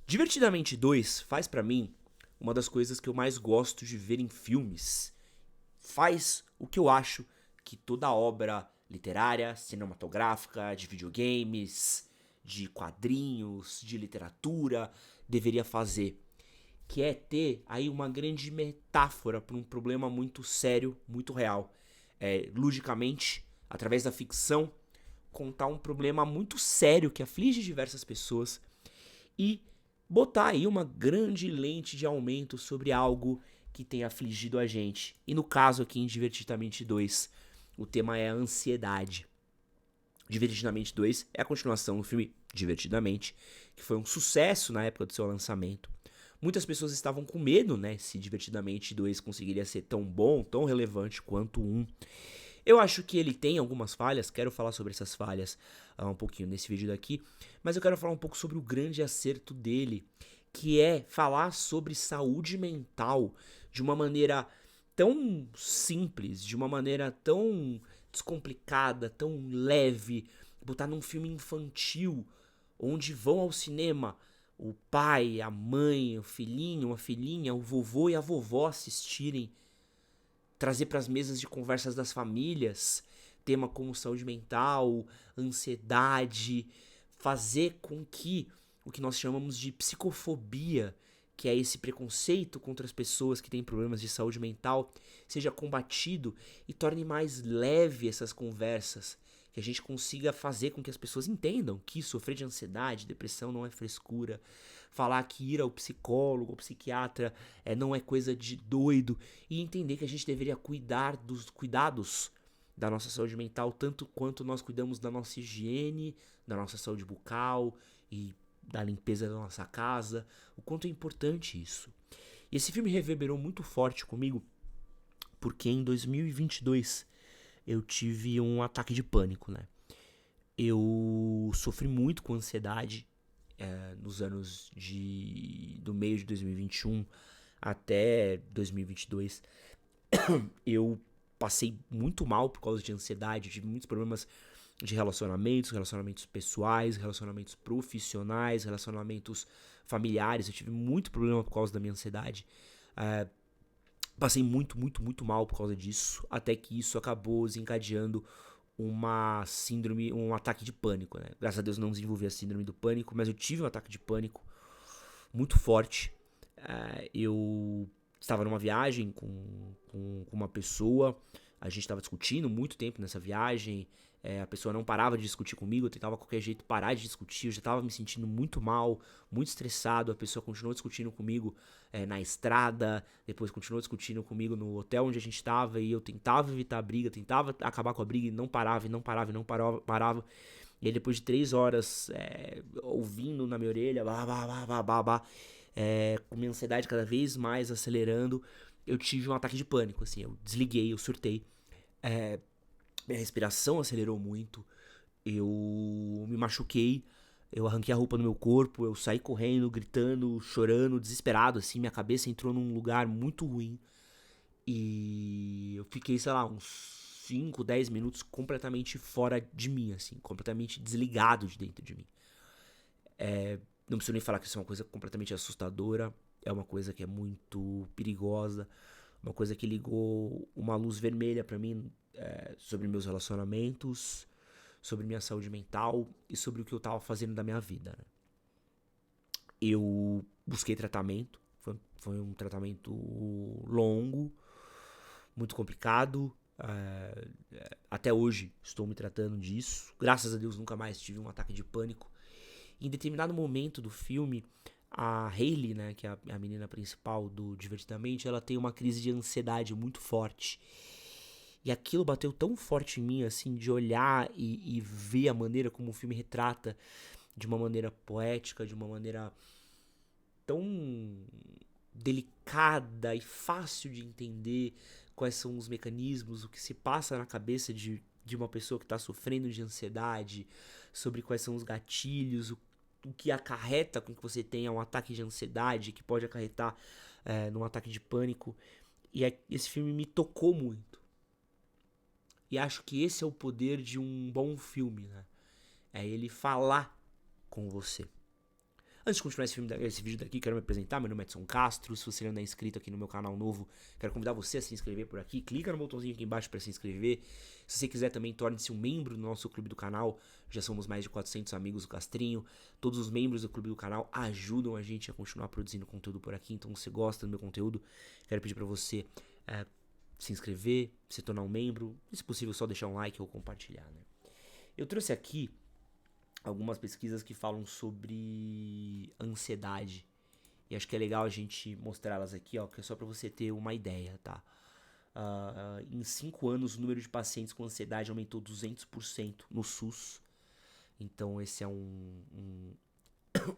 Divertidamente 2 faz pra mim uma das coisas que eu mais gosto de ver em filmes. Faz o que eu acho que toda obra literária, cinematográfica, de videogames, de quadrinhos, de literatura deveria fazer, que é ter aí uma grande metáfora para um problema muito sério, muito real. Ludicamente, através da ficção, contar um problema muito sério que aflige diversas pessoas e botar aí uma grande lente de aumento sobre algo que tem afligido a gente. E no caso aqui em Divertidamente 2, o tema é a ansiedade. Divertidamente 2 é a continuação do filme Divertidamente, que foi um sucesso na época do seu lançamento. Muitas pessoas estavam com medo, né, se Divertidamente 2 conseguiria ser tão bom, tão relevante quanto o 1. Eu acho que ele tem algumas falhas, quero falar sobre essas falhas um pouquinho nesse vídeo daqui, mas eu quero falar um pouco sobre o grande acerto dele, que é falar sobre saúde mental de uma maneira tão simples, de uma maneira tão descomplicada, tão leve, botar num filme infantil, onde vão ao cinema o pai, a mãe, o filhinho, a filhinha, o vovô e a vovó assistirem, trazer para as mesas de conversas das famílias tema como saúde mental, ansiedade, fazer com que o que nós chamamos de psicofobia, que é esse preconceito contra as pessoas que têm problemas de saúde mental, seja combatido e torne mais leve essas conversas, que a gente consiga fazer com que as pessoas entendam que sofrer de ansiedade, depressão não é frescura, falar que ir ao psicólogo ou psiquiatra não é coisa de doido, e entender que a gente deveria cuidar dos cuidados da nossa saúde mental tanto quanto nós cuidamos da nossa higiene, da nossa saúde bucal e da limpeza da nossa casa, o quanto é importante isso. E esse filme reverberou muito forte comigo porque em 2022 eu tive um ataque de pânico, né? Eu sofri muito com ansiedade nos anos do meio de 2021 até 2022. Eu passei muito mal por causa de ansiedade, tive muitos problemas de relacionamentos pessoais, relacionamentos profissionais, relacionamentos familiares. Eu tive muito problema por causa da minha ansiedade. Passei muito mal por causa disso, até que isso acabou desencadeando uma síndrome, um ataque de pânico, né? Graças a Deus não desenvolvi a síndrome do pânico, mas eu tive um ataque de pânico muito forte. Eu estava numa viagem com uma pessoa, a gente estava discutindo muito tempo nessa viagem, a pessoa não parava de discutir comigo, eu tentava de qualquer jeito parar de discutir, eu já estava me sentindo muito mal, muito estressado, a pessoa continuou discutindo comigo na estrada, depois continuou discutindo comigo no hotel onde a gente estava, e eu tentava evitar a briga, tentava acabar com a briga e não parava, e não parava, e não parava. E aí depois de 3 horas ouvindo na minha orelha, com minha ansiedade cada vez mais acelerando, eu tive um ataque de pânico, assim, eu desliguei, eu surtei. Minha respiração acelerou muito, eu me machuquei, eu arranquei a roupa do meu corpo, eu saí correndo, gritando, chorando, desesperado, assim, minha cabeça entrou num lugar muito ruim. E eu fiquei, sei lá, uns 5, 10 minutos completamente fora de mim, assim, completamente desligado de dentro de mim. Não preciso nem falar que isso é uma coisa completamente assustadora, é uma coisa que é muito perigosa, uma coisa que ligou uma luz vermelha pra mim sobre meus relacionamentos, sobre minha saúde mental e sobre o que eu tava fazendo da minha vida, né? Eu busquei tratamento, foi um tratamento longo, muito complicado. Até hoje estou me tratando disso. Graças a Deus nunca mais tive um ataque de pânico. Em determinado momento do filme, a Hailey, né, que é a menina principal do Divertidamente, ela tem uma crise de ansiedade muito forte. E aquilo bateu tão forte em mim, assim, de olhar e ver a maneira como o filme retrata, de uma maneira poética, de uma maneira tão delicada e fácil de entender quais são os mecanismos, o que se passa na cabeça de uma pessoa que está sofrendo de ansiedade, sobre quais são os gatilhos, o que acarreta com que você tenha um ataque de ansiedade, que pode acarretar num ataque de pânico. E esse filme me tocou muito. E acho que esse é o poder de um bom filme, né? É ele falar com você. Antes de continuar esse vídeo daqui, quero me apresentar. Meu nome é Edson Castro. Se você não é inscrito aqui no meu canal novo, quero convidar você a se inscrever por aqui. Clica no botãozinho aqui embaixo para se inscrever. Se você quiser também, torne-se um membro do nosso clube do canal. Já somos mais de 400 amigos do Castrinho. Todos os membros do clube do canal ajudam a gente a continuar produzindo conteúdo por aqui. Então, se você gosta do meu conteúdo, quero pedir para você se inscrever, se tornar um membro. E, se possível, só deixar um like ou compartilhar, né? Eu trouxe aqui algumas pesquisas que falam sobre ansiedade. E acho que é legal a gente mostrá-las aqui, ó, que é só para você ter uma ideia, tá? Em 5 anos, o número de pacientes com ansiedade aumentou 200% no SUS. Então, esse é um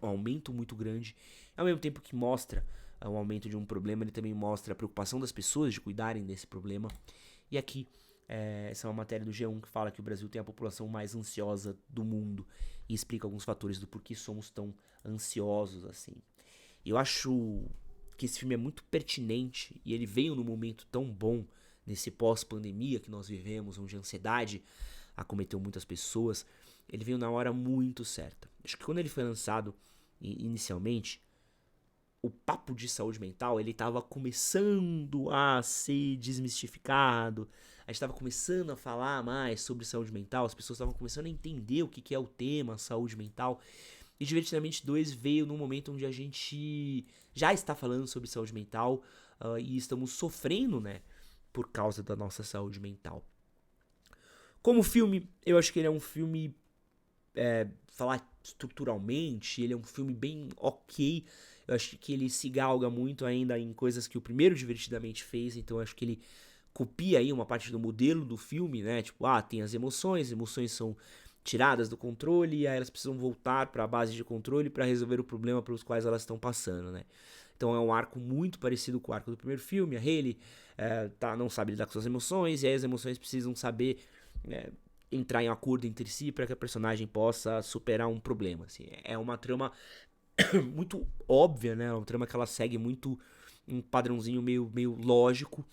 aumento muito grande. Ao mesmo tempo que mostra o aumento de um problema, ele também mostra a preocupação das pessoas de cuidarem desse problema. E aqui, essa é uma matéria do G1 que fala que o Brasil tem a população mais ansiosa do mundo e explica alguns fatores do porquê somos tão ansiosos assim. Eu acho que esse filme é muito pertinente e ele veio num momento tão bom nesse pós-pandemia que nós vivemos, onde a ansiedade acometeu muitas pessoas. Ele veio na hora muito certa. Acho que quando ele foi lançado inicialmente, o papo de saúde mental, ele estava começando a ser desmistificado. A gente estava começando a falar mais sobre saúde mental, as pessoas estavam começando a entender o que é o tema saúde mental. E Divertidamente 2 veio num momento onde a gente já está falando sobre saúde mental e estamos sofrendo, né, por causa da nossa saúde mental. Como filme, eu acho que ele é um filme, falar estruturalmente, ele é um filme bem ok. Eu acho que ele se galga muito ainda em coisas que o primeiro Divertidamente fez, então eu acho que ele copia aí uma parte do modelo do filme, né? Tipo, tem as emoções são tiradas do controle e aí elas precisam voltar para a base de controle para resolver o problema pelos quais elas estão passando, né? Então é um arco muito parecido com o arco do primeiro filme. A Hayley não sabe lidar com suas emoções e aí as emoções precisam saber entrar em acordo entre si para que a personagem possa superar um problema. Assim. É uma trama muito óbvia, né? Uma trama que ela segue muito um padrãozinho meio lógico.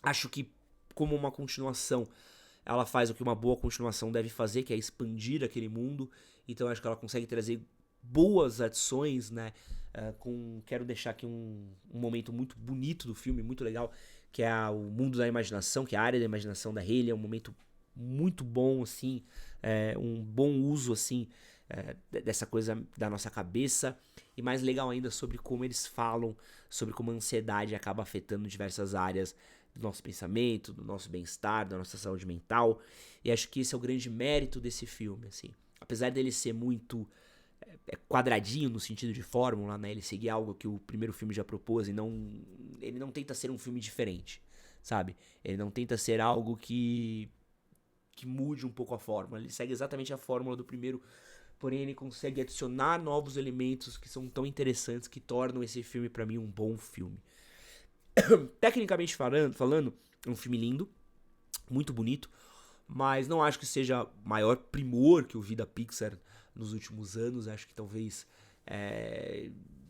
Acho que como uma continuação, ela faz o que uma boa continuação deve fazer, que é expandir aquele mundo. Então acho que ela consegue trazer boas adições, né? Quero deixar aqui um momento muito bonito do filme, muito legal, que é o mundo da imaginação, que é a área da imaginação da Hayley. É um momento muito bom, assim, um bom uso, assim, dessa coisa da nossa cabeça. E mais legal ainda sobre como eles falam sobre como a ansiedade acaba afetando diversas áreas do nosso pensamento, do nosso bem-estar, da nossa saúde mental. E acho que esse é o grande mérito desse filme, assim. Apesar dele ser muito quadradinho no sentido de fórmula, né? Ele seguir algo que o primeiro filme já propôs e ele não tenta ser um filme diferente, sabe? Ele não tenta ser algo que mude um pouco a fórmula. Ele segue exatamente a fórmula do primeiro, porém ele consegue adicionar novos elementos que são tão interessantes que tornam esse filme pra mim um bom filme. Tecnicamente falando, é um filme lindo, muito bonito, mas não acho que seja maior primor que eu vi da Pixar nos últimos anos. Acho que talvez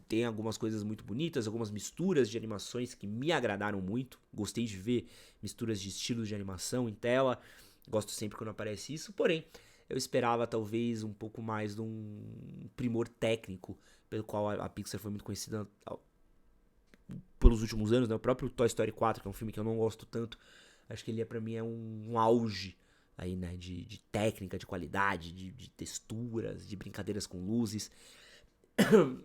tem algumas coisas muito bonitas, algumas misturas de animações que me agradaram muito. Gostei de ver misturas de estilos de animação em tela. Gosto sempre quando aparece isso, porém eu esperava talvez um pouco mais de um primor técnico pelo qual a Pixar foi muito conhecida pelos últimos anos, né? O próprio Toy Story 4, que é um filme que eu não gosto tanto, acho que ele pra mim é um auge aí, né? De técnica, de qualidade, de texturas, de brincadeiras com luzes.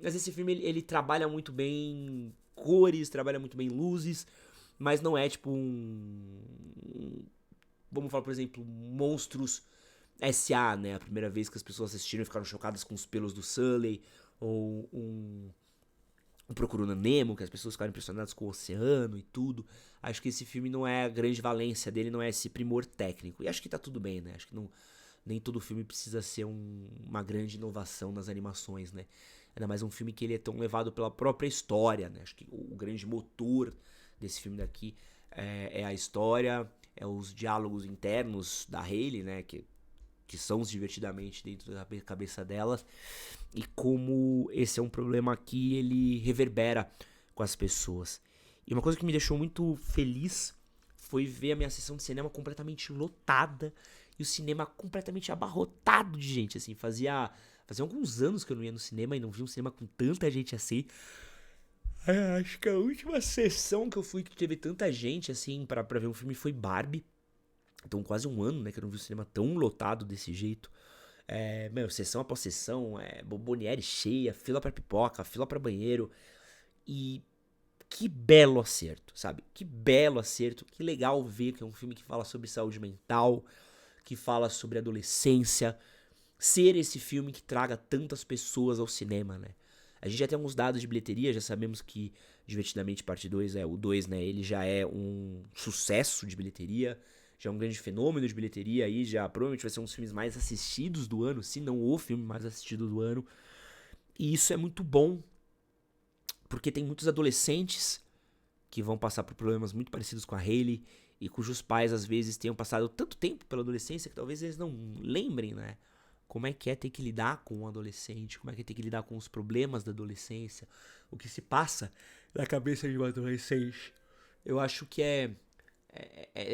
Mas esse filme ele trabalha muito bem cores, trabalha muito bem luzes, mas não é tipo vamos falar, por exemplo, Monstros S.A., né? A primeira vez que as pessoas assistiram e ficaram chocadas com os pelos do Sully, ou um Procurando Nemo, que as pessoas ficaram impressionadas com o oceano e tudo. Acho que esse filme não é a grande valência dele, não é esse primor técnico. E acho que tá tudo bem, né? Acho que nem todo filme precisa ser uma grande inovação nas animações, né? Ainda mais um filme que ele é tão levado pela própria história, né? Acho que o grande motor desse filme daqui é a história, os diálogos internos da Hayley, né? Que são os Divertidamente dentro da cabeça delas, e como esse é um problema que ele reverbera com as pessoas. E uma coisa que me deixou muito feliz foi ver a minha sessão de cinema completamente lotada e o cinema completamente abarrotado de gente, assim, fazia Fazia alguns anos que eu não ia no cinema e não vi um cinema com tanta gente assim. Acho que a última sessão que eu fui que teve tanta gente assim pra ver um filme foi Barbie. Então quase um ano, né, que eu não vi um cinema tão lotado desse jeito. Sessão após sessão, bomboniere cheia, fila pra pipoca, fila pra banheiro. E que belo acerto, sabe? Que belo acerto, que legal ver que é um filme que fala sobre saúde mental, que fala sobre adolescência, ser esse filme que traga tantas pessoas ao cinema, né? A gente já tem alguns dados de bilheteria, já sabemos que Divertidamente Parte 2, o 2, né, ele já é um sucesso de bilheteria, já é um grande fenômeno de bilheteria aí, já provavelmente vai ser um dos filmes mais assistidos do ano, se não o filme mais assistido do ano. E isso é muito bom, porque tem muitos adolescentes que vão passar por problemas muito parecidos com a Hailey e cujos pais às vezes tenham passado tanto tempo pela adolescência que talvez eles não lembrem, né? Como é que é ter que lidar com um adolescente, como é que é ter que lidar com os problemas da adolescência, o que se passa na cabeça de um adolescente. Eu acho que é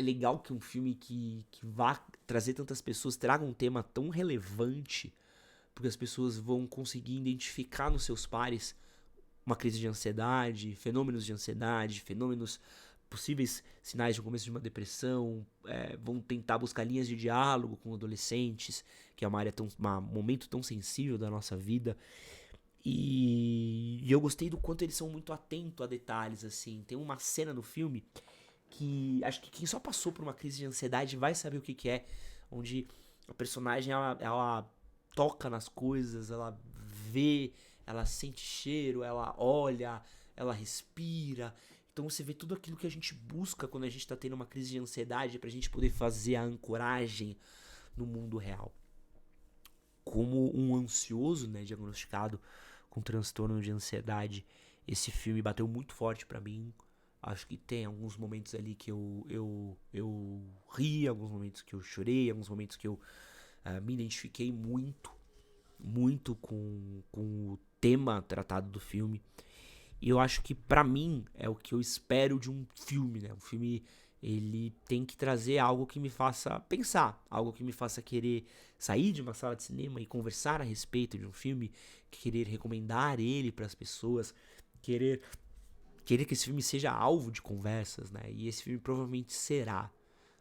legal que um filme que vá trazer tantas pessoas traga um tema tão relevante, porque as pessoas vão conseguir identificar nos seus pares uma crise de ansiedade, fenômenos, possíveis sinais de um começo de uma depressão, vão tentar buscar linhas de diálogo com adolescentes, que é um momento tão sensível da nossa vida. E eu gostei do quanto eles são muito atentos a detalhes, assim. Tem uma cena no filme que acho que quem só passou por uma crise de ansiedade vai saber o que é, onde a personagem ela toca nas coisas, ela vê, ela sente cheiro, ela olha, ela respira. Então você vê tudo aquilo que a gente busca quando a gente tá tendo uma crise de ansiedade pra gente poder fazer a ancoragem no mundo real. Como um ansioso, né, diagnosticado com transtorno de ansiedade, esse filme bateu muito forte pra mim. Acho que tem alguns momentos ali que eu ri, alguns momentos que eu chorei, alguns momentos que eu me identifiquei muito com o tema tratado do filme. E eu acho que pra mim é o que eu espero de um filme, né? Um filme, ele tem que trazer algo que me faça pensar, algo que me faça querer sair de uma sala de cinema e conversar a respeito de um filme, querer recomendar ele para as pessoas, querer que esse filme seja alvo de conversas, né? E esse filme provavelmente será,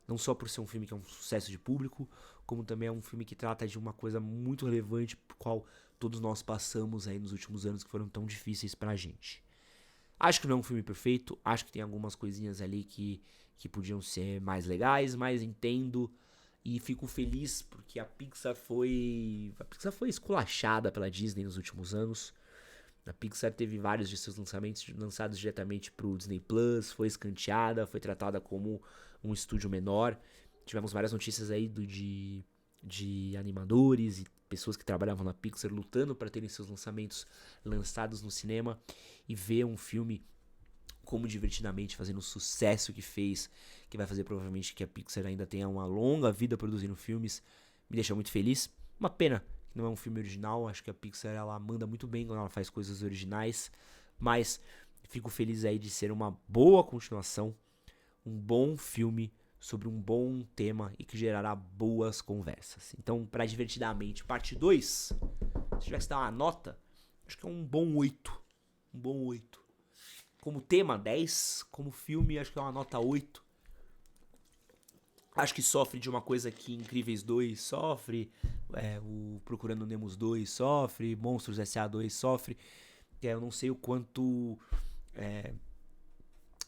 não só por ser um filme que é um sucesso de público, como também é um filme que trata de uma coisa muito relevante por qual todos nós passamos aí nos últimos anos que foram tão difíceis pra gente. Acho que não é um filme perfeito, acho que tem algumas coisinhas ali que podiam ser mais legais, mas entendo e fico feliz porque a Pixar foi esculachada pela Disney nos últimos anos. A Pixar teve vários de seus lançamentos lançados diretamente pro Disney Plus, foi escanteada, foi tratada como um estúdio menor. Tivemos várias notícias aí de animadores e pessoas que trabalhavam na Pixar lutando para terem seus lançamentos lançados no cinema, e ver um filme como Divertidamente fazendo o sucesso que fez, que vai fazer provavelmente que a Pixar ainda tenha uma longa vida produzindo filmes, me deixa muito feliz. Uma pena que não é um filme original, acho que a Pixar ela manda muito bem quando ela faz coisas originais, mas fico feliz aí de ser uma boa continuação, um bom filme sobre um bom tema e que gerará boas conversas. Então, para Divertidamente, parte 2, se tivesse que dar uma nota, acho que é um bom 8. Um bom 8. Como tema, 10. Como filme, acho que é uma nota 8. Acho que sofre de uma coisa que Incríveis 2 sofre, o Procurando Nemo 2 sofre, Monstros S.A. 2 sofre. Eu não sei o quanto...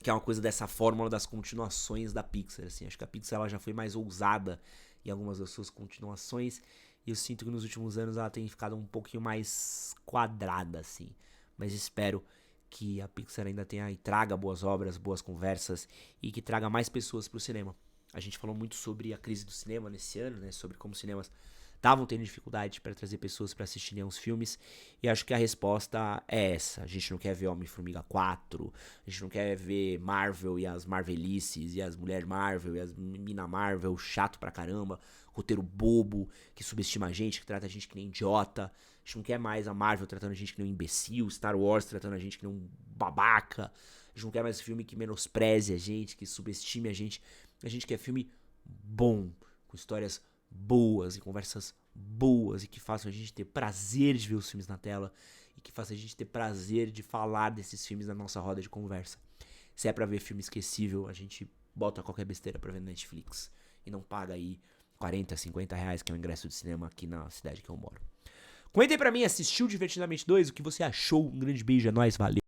que é uma coisa dessa fórmula das continuações da Pixar, assim. Acho que a Pixar ela já foi mais ousada em algumas das suas continuações, e eu sinto que nos últimos anos ela tem ficado um pouquinho mais quadrada, assim. Mas espero que a Pixar ainda tenha e traga boas obras, boas conversas, e que traga mais pessoas pro cinema. A gente falou muito sobre a crise do cinema nesse ano, né? Sobre como os cinemas estavam tendo dificuldade para trazer pessoas para assistirem aos filmes, e acho que a resposta é essa. A gente não quer ver Homem-Formiga 4, a gente não quer ver Marvel e as Marvelices, e as Mulher Marvel, e as Mina Marvel, chato pra caramba, roteiro bobo, que subestima a gente, que trata a gente que nem idiota. A gente não quer mais a Marvel tratando a gente que nem um imbecil, Star Wars tratando a gente que nem um babaca. A gente não quer mais filme que menospreze a gente, que subestime a gente. A gente quer filme bom, com histórias boas e conversas boas e que façam a gente ter prazer de ver os filmes na tela e que façam a gente ter prazer de falar desses filmes na nossa roda de conversa. Se é pra ver filme esquecível, a gente bota qualquer besteira pra ver na Netflix e não paga aí 40, 50 reais, que é o ingresso de cinema aqui na cidade que eu moro. Comentem pra mim, assistiu Divertidamente 2? O que você achou? Um grande beijo, é nóis, valeu!